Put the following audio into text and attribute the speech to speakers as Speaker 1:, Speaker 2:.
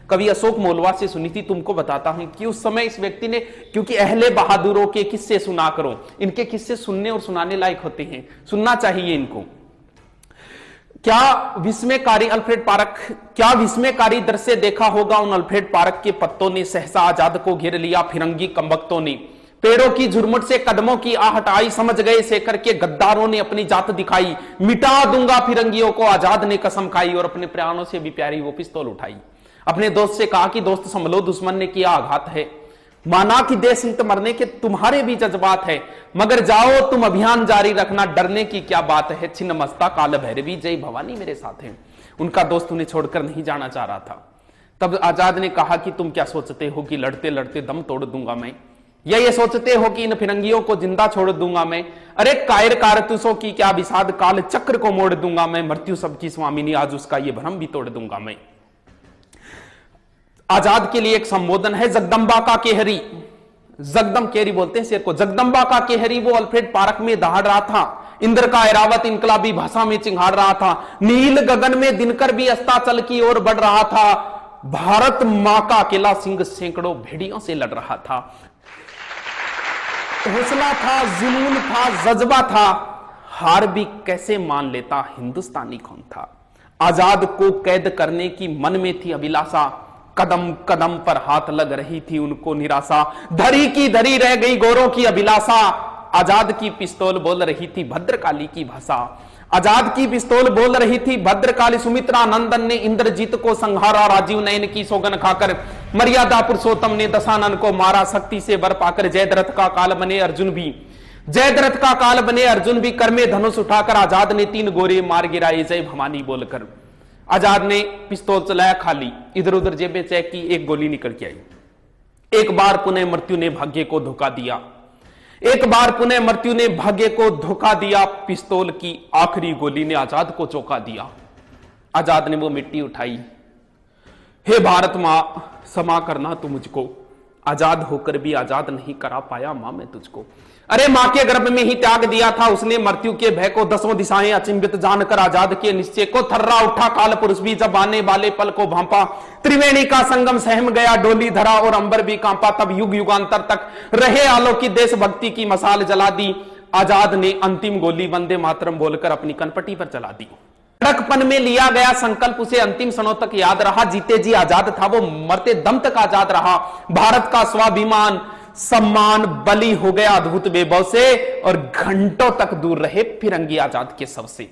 Speaker 1: कवि अशोक मोलवा से सुनी थी। तुमको बताता हूं कि उस समय इस व्यक्ति ने, क्योंकि अहले बहादुरों के किस्से सुना करो, इनके किस्से सुनने और सुनाने लायक होते हैं, सुनना चाहिए इनको। क्या विस्मयकारी दृश्य देखा होगा उन अल्फ्रेड पार्क के पत्तों ने, सहसा आजाद को घेर लिया फिरंगी कमबख्तों ने। पेड़ों की झुरमुट से कदमों की आहट आई, समझ गए शेखर के गद्दारों ने अपनी जात दिखाई। मिटा दूंगा फिरंगियों को, आजाद ने कसम खाई, और अपने प्राणों से भी प्यारी वो पिस्तौल उठाई। अपने दोस्त से कहा कि दोस्त संभलो, दुश्मन ने किया आघात है। माना कि देश हित मरने के तुम्हारे भी जज्बात है, मगर जाओ तुम अभियान जारी रखना, डरने की क्या बात है। छिन्न मस्ता काल भैरवी, जय भवानी मेरे साथ है। उनका दोस्त उन्हें छोड़कर नहीं जाना चाह रहा था। तब आजाद ने कहा कि तुम क्या सोचते हो कि लड़ते लड़ते दम तोड़ दूंगा मैं, या ये सोचते हो कि इन फिरंगियों को जिंदा छोड़ दूंगा मैं। अरे कायर कारतूसों की क्या विषाद, काल चक्र को मोड़ दूंगा मैं। मृत्यु सबकी स्वामिनी, आज उसका ये भ्रम भी तोड़ दूंगा मैं। आजाद के लिए एक संबोधन है, जगदम्बा का केहरी, जगदम केरी बोलते हैं शेर को, जगदम्बा का केहरी वो अल्फ्रेड पार्क में दहाड़ रहा था। इंद्र का ऐरावत इनकलाबी भाषा में चिंगाड़ रहा था। नील गगन में दिनकर भी अस्ताचल की ओर बढ़ रहा था। भारत मां का अकेला सिंह सैकड़ों भेड़ियों से लड़ रहा था। हौसला था, जुनून था, जज्बा था, हार भी कैसे मान लेता हिंदुस्तानी कौन था। आजाद को कैद करने की मन में थी अभिलाषा, कदम कदम पर हाथ लग रही थी उनको निराशा। धरी की धरी रह गई गोरों की अभिलाषा, आजाद की पिस्तौल बोल रही थी भद्रकाली की भाषा। आजाद की पिस्तौल बोल रही थी भद्रकाली। सुमित्रा नंदन ने इंद्रजीत को संहारा, राजीव नयन की सौगन खाकर। मर्यादा पुरुषोत्तम ने दशानन को मारा, शक्ति से वर पाकर। जयद्रथ का काल बने अर्जुन भी, जयद्रथ का काल बने अर्जुन भी। कर में धनुष उठाकर आजाद ने 3 गोरे मार गिराए, जय भवानी बोलकर। आजाद ने पिस्तौल चलाया खाली, इधर उधर जेबें चेक की, एक गोली निकल के आई। एक बार पुनः मृत्यु ने भाग्य को धोखा दिया, एक बार पुनः मृत्यु ने भाग्य को धोखा दिया। पिस्तौल की आखिरी गोली ने आजाद को चौंका दिया। आजाद ने वो मिट्टी उठाई, हे भारत मां क्षमा करना तू मुझको, आजाद होकर भी आजाद नहीं करा पाया मां मैं तुझको। अरे मां के गर्भ में ही त्याग दिया था उसने मृत्यु के भय को, 10 दिशाएं अचिंभित जानकर आजाद के निश्चय को। थर्रा उठा काल पुरुष भी जब आने वाले पल को भांपा। त्रिवेणी का संगम सहम गया, डोली धरा और अंबर भी कांपा। तब युग युगांतर तक रहे आलोकित देशभक्ति की मसाल जला दी। आजाद ने अंतिम गोली वंदे मातरम बोलकर अपनी कनपटी पर चला दी। लड़कपन में लिया गया संकल्प उसे अंतिम क्षणों तक याद रहा। जीते जी आजाद था वो, मरते दम तक आजाद रहा। भारत का स्वाभिमान सम्मान बलि हो गया अद्भुत बेबौ से, और घंटों तक दूर रहे फिरंगी आजाद के शव से।